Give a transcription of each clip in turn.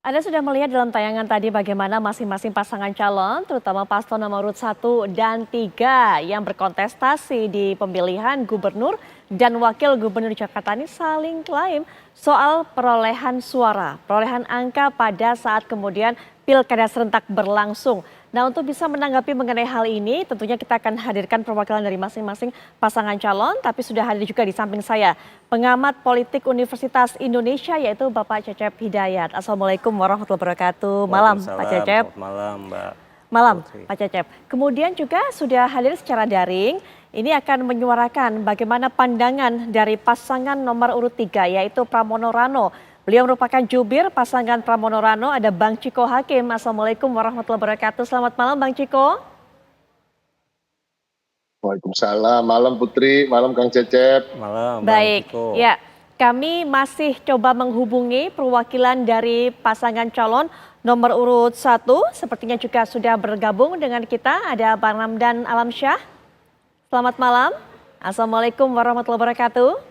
Anda sudah melihat dalam tayangan tadi bagaimana masing-masing pasangan calon, terutama paslon nomor urut 1 dan 3 yang berkontestasi di pemilihan gubernur dan wakil gubernur Jakarta ini saling klaim soal perolehan suara, perolehan angka pada saat kemudian pilkada serentak berlangsung. Nah, untuk bisa menanggapi mengenai hal ini, tentunya kita akan hadirkan perwakilan dari masing-masing pasangan calon, tapi sudah hadir juga di samping saya pengamat politik Universitas Indonesia yaitu Bapak Cecep Hidayat. Assalamualaikum warahmatullahi wabarakatuh. Malam Pak Cecep. Selamat malam Mbak. Malam Pak Cecep. Kemudian juga sudah hadir secara daring, ini akan menyuarakan bagaimana pandangan dari pasangan nomor urut 3 yaitu Pramono Rano. Beliau merupakan jubir pasangan Pramono Rano, ada Bang Ciko Hakim. Assalamualaikum warahmatullahi wabarakatuh. Selamat malam Bang Ciko. Waalaikumsalam, malam Putri, malam Kang Cecep. Malam Baik, Bang Ciko. ya kami masih coba menghubungi perwakilan dari pasangan calon nomor urut 1. Sepertinya juga sudah bergabung dengan kita, ada Bang Ramdan Alamsyah. Selamat malam, Assalamualaikum warahmatullahi wabarakatuh.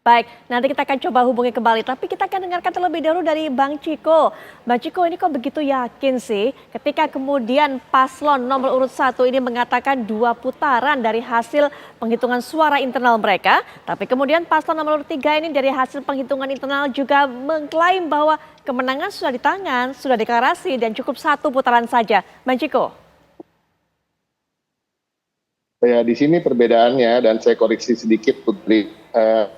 Baik, nanti kita akan coba hubungi kembali, tapi kita akan dengarkan terlebih dahulu dari Bang Ciko. Bang Ciko, ini kok begitu yakin sih ketika kemudian paslon nomor urut 1 ini mengatakan 2 putaran dari hasil penghitungan suara internal mereka, tapi kemudian paslon nomor urut 3 ini dari hasil penghitungan internal juga mengklaim bahwa kemenangan sudah di tangan, sudah deklarasi dan cukup 1 putaran saja. Bang Ciko. Ya, di sini perbedaannya dan saya koreksi sedikit Putri.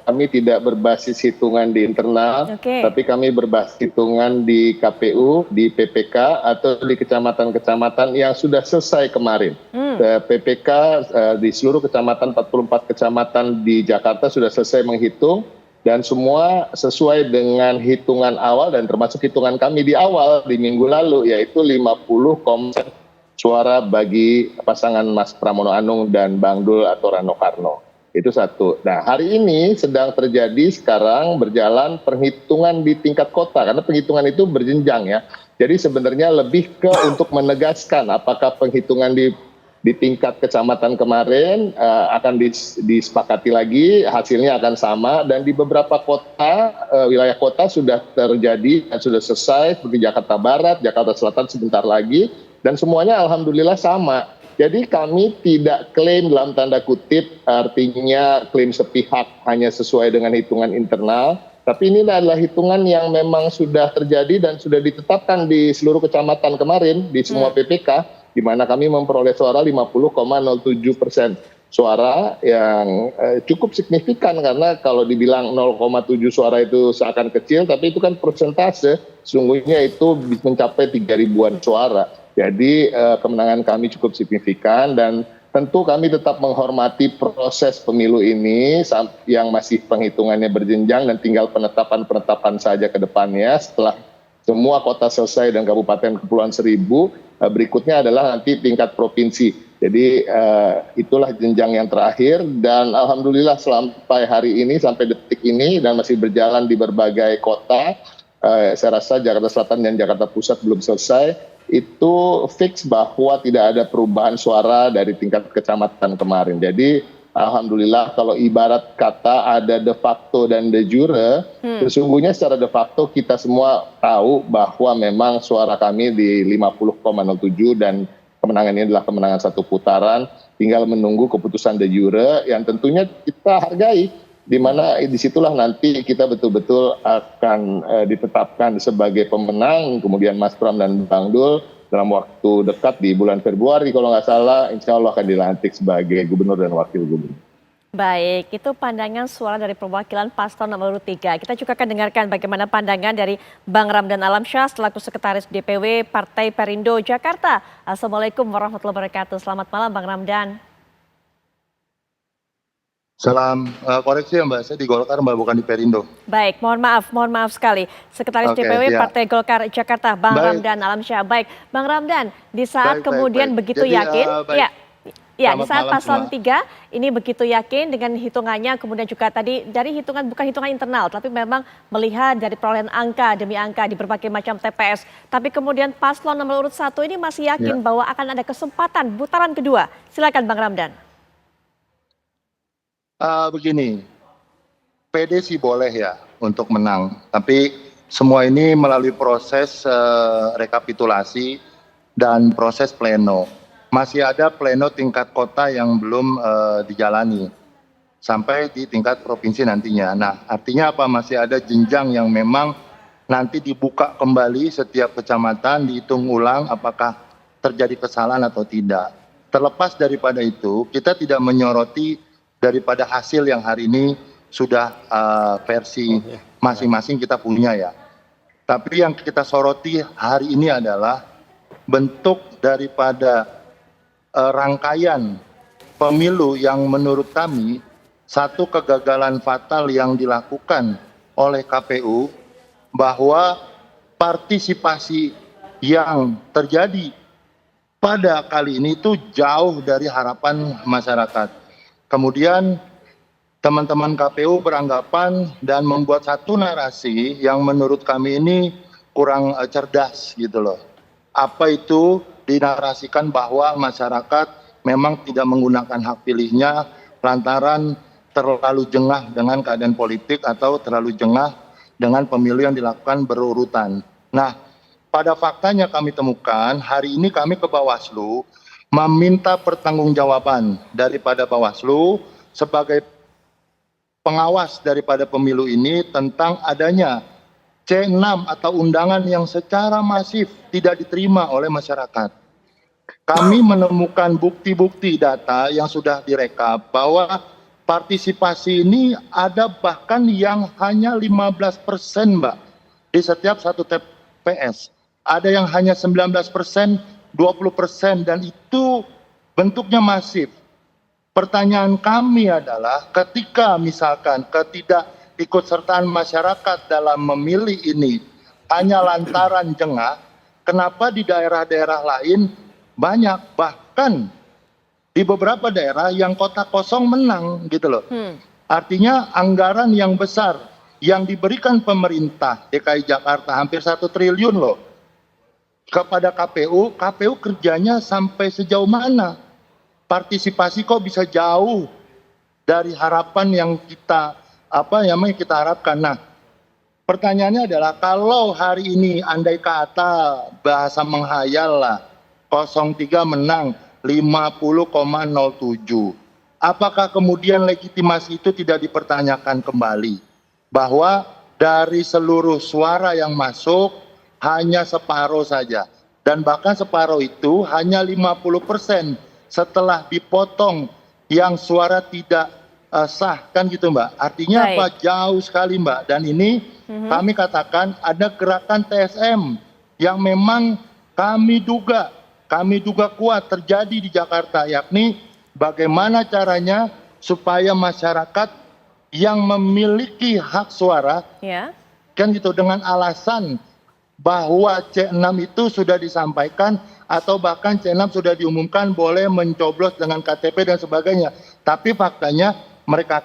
Kami tidak berbasis hitungan di internal, tapi kami berbasis hitungan di KPU, di PPK atau di kecamatan-kecamatan yang sudah selesai kemarin. PPK di seluruh kecamatan, 44 kecamatan di Jakarta sudah selesai menghitung dan semua sesuai dengan hitungan awal dan termasuk hitungan kami di awal di minggu lalu, yaitu 50,% suara bagi pasangan Mas Pramono Anung dan Bang Dul atau Rano Karno. Itu satu. Nah, hari ini sedang terjadi sekarang berjalan perhitungan di tingkat kota, karena penghitungan itu berjenjang ya. Jadi sebenarnya lebih ke untuk menegaskan apakah penghitungan di tingkat kecamatan kemarin akan disepakati lagi, hasilnya akan sama, dan di beberapa kota, wilayah kota sudah terjadi dan sudah selesai, seperti Jakarta Barat, Jakarta Selatan sebentar lagi, dan semuanya alhamdulillah sama. Jadi kami tidak klaim dalam tanda kutip, artinya klaim sepihak hanya sesuai dengan hitungan internal, tapi ini adalah hitungan yang memang sudah terjadi dan sudah ditetapkan di seluruh kecamatan kemarin, di semua PPK, di mana kami memperoleh suara 50,07%. Suara yang cukup signifikan, karena kalau dibilang 0,7 suara itu seakan kecil, tapi itu kan persentase, sesungguhnya itu mencapai 3 ribuan suara. Jadi kemenangan kami cukup signifikan dan tentu kami tetap menghormati proses pemilu ini yang masih penghitungannya berjenjang dan tinggal penetapan saja ke depannya. Setelah semua kota selesai dan kabupaten kepulauan seribu, berikutnya adalah nanti tingkat provinsi. Jadi itulah jenjang yang terakhir dan alhamdulillah sampai hari ini, sampai detik ini dan masih berjalan di berbagai kota. Saya rasa Jakarta Selatan dan Jakarta Pusat belum selesai. Itu fix bahwa tidak ada perubahan suara dari tingkat kecamatan kemarin. Jadi alhamdulillah kalau ibarat kata ada de facto dan de jure, sesungguhnya secara de facto kita semua tahu bahwa memang suara kami di 50,07 dan kemenangan ini adalah kemenangan 1 putaran. Tinggal menunggu keputusan de jure yang tentunya kita hargai, di mana disitulah nanti kita betul-betul akan ditetapkan sebagai pemenang, kemudian Mas Pram dan Bang Dul dalam waktu dekat di bulan Februari kalau nggak salah, insya Allah akan dilantik sebagai gubernur dan wakil gubernur. Baik, itu pandangan suara dari perwakilan paslon nomor urut 3. Kita juga akan dengarkan bagaimana pandangan dari Bang Ramdan Alamsyah selaku Sekretaris DPW Partai Perindo Jakarta. Assalamualaikum warahmatullahi wabarakatuh. Selamat malam Bang Ramdan. Salam, koreksi ya Mbak, saya di Golkar Mbak, bukan di Perindo. Baik, mohon maaf sekali. Sekretaris DPW Partai Golkar Jakarta, Bang Ramdan Alamsyah. Baik, Bang Ramdan, di saat kemudian begitu yakin, ya di saat paslon 3 ini begitu yakin dengan hitungannya, kemudian juga tadi dari hitungan, bukan hitungan internal, tapi memang melihat dari perolehan angka demi angka di berbagai macam TPS. Tapi kemudian paslon nomor urut 1 ini masih yakin bahwa akan ada kesempatan putaran kedua. Silakan Bang Ramdan. Begini, PD sih boleh ya untuk menang, tapi semua ini melalui proses rekapitulasi dan proses pleno. Masih ada pleno tingkat kota yang belum dijalani sampai di tingkat provinsi nantinya. Nah, artinya apa? Masih ada jenjang yang memang nanti dibuka kembali setiap kecamatan, dihitung ulang apakah terjadi kesalahan atau tidak. Terlepas daripada itu, kita tidak menyoroti daripada hasil yang hari ini sudah versi masing-masing kita punya ya. Tapi yang kita soroti hari ini adalah bentuk daripada rangkaian pemilu yang menurut kami satu kegagalan fatal yang dilakukan oleh KPU, bahwa partisipasi yang terjadi pada kali ini itu jauh dari harapan masyarakat. Kemudian teman-teman KPU beranggapan dan membuat satu narasi yang menurut kami ini kurang cerdas gitu loh. Apa itu dinarasikan bahwa masyarakat memang tidak menggunakan hak pilihnya lantaran terlalu jengah dengan keadaan politik atau terlalu jengah dengan pemilu yang dilakukan berurutan. Nah, pada faktanya kami temukan hari ini kami ke Bawaslu meminta pertanggungjawaban daripada Bawaslu sebagai pengawas daripada pemilu ini tentang adanya C6 atau undangan yang secara masif tidak diterima oleh masyarakat. Kami menemukan bukti-bukti data yang sudah direkap bahwa partisipasi ini ada bahkan yang hanya 15%, Mbak, di setiap satu TPS. Ada yang hanya 19%, 20%, dan itu bentuknya masif. Pertanyaan kami adalah ketika misalkan ketidakikutsertaan masyarakat dalam memilih ini hanya lantaran jengah, kenapa di daerah-daerah lain banyak, bahkan di beberapa daerah yang kota kosong menang gitu loh. Artinya anggaran yang besar yang diberikan pemerintah DKI Jakarta hampir 1 triliun loh kepada KPU, KPU kerjanya sampai sejauh mana? Partisipasi kok bisa jauh dari harapan yang kita kita harapkan. Nah, pertanyaannya adalah kalau hari ini andai kata bahasa menghayal lah 03 menang 50,07. Apakah kemudian legitimasi itu tidak dipertanyakan kembali? Bahwa dari seluruh suara yang masuk hanya separuh saja. Dan bahkan separuh itu hanya 50% setelah dipotong yang suara tidak sah, kan gitu Mbak. Artinya Baik. apa? Jauh sekali Mbak. Dan ini kami katakan ada gerakan TSM yang memang kami duga kuat terjadi di Jakarta, yakni bagaimana caranya supaya masyarakat yang memiliki hak suara, kan gitu, dengan alasan bahwa C6 itu sudah disampaikan atau bahkan C6 sudah diumumkan boleh mencoblos dengan KTP dan sebagainya. Tapi faktanya mereka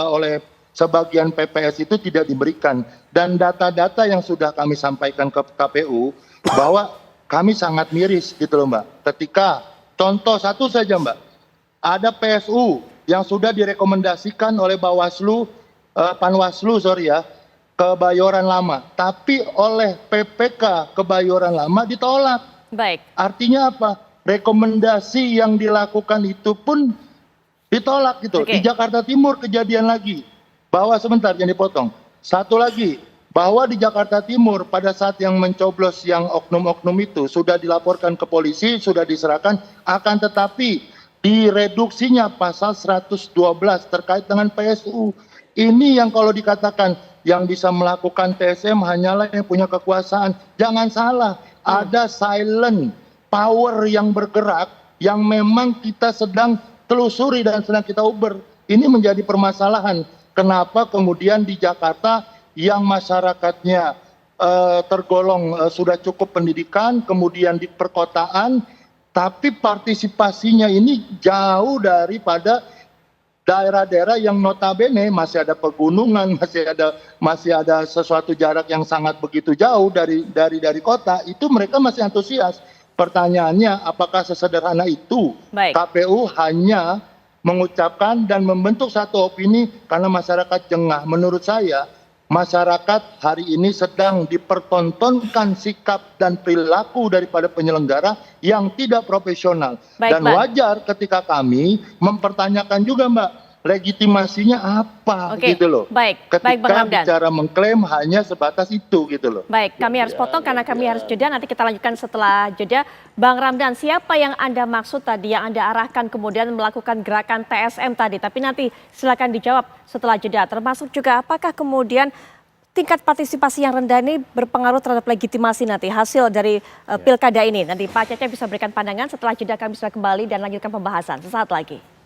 oleh sebagian PPS itu tidak diberikan. Dan data-data yang sudah kami sampaikan ke KPU bahwa kami sangat miris gitu loh Mbak. Ketika contoh satu saja Mbak, ada PSU yang sudah direkomendasikan oleh Panwaslu Kebayoran Lama, tapi oleh PPK Kebayoran Lama ditolak. Baik. Artinya apa? Rekomendasi yang dilakukan itu pun ditolak gitu. Di Jakarta Timur kejadian lagi. Bahwa sebentar yang dipotong. Satu lagi, bahwa di Jakarta Timur pada saat yang mencoblos yang oknum-oknum itu sudah dilaporkan ke polisi, sudah diserahkan, akan tetapi direduksinya pasal 112 terkait dengan PSU. Ini yang kalau dikatakan yang bisa melakukan TSM hanyalah yang punya kekuasaan. Jangan salah, ada silent power yang bergerak yang memang kita sedang telusuri dan sedang kita uber. Ini menjadi permasalahan. Kenapa kemudian di Jakarta yang masyarakatnya tergolong sudah cukup pendidikan, kemudian di perkotaan, tapi partisipasinya ini jauh daripada daerah-daerah yang notabene masih ada pegunungan, masih ada sesuatu jarak yang sangat begitu jauh dari kota, itu mereka masih antusias. Pertanyaannya, apakah sesederhana itu KPU hanya mengucapkan dan membentuk satu opini karena masyarakat jengah? Menurut saya masyarakat hari ini sedang dipertontonkan sikap dan perilaku daripada penyelenggara yang tidak profesional. Baik, Dan wajar ketika kami mempertanyakan juga, Mbak, legitimasinya apa gitu loh. Baik, Ketika baik Bang Ramdan. bicara mengklaim hanya sebatas itu gitu loh. Baik, kami harus potong karena kami harus jeda, nanti kita lanjutkan setelah jeda. Bang Ramdan, siapa yang Anda maksud tadi, yang Anda arahkan kemudian melakukan gerakan TSM tadi? Tapi nanti silakan dijawab setelah jeda. Termasuk juga apakah kemudian tingkat partisipasi yang rendah ini berpengaruh terhadap legitimasi nanti hasil dari pilkada ini? Nanti Pak Cecep bisa berikan pandangan, setelah jeda kami bisa kembali dan lanjutkan pembahasan sesaat lagi.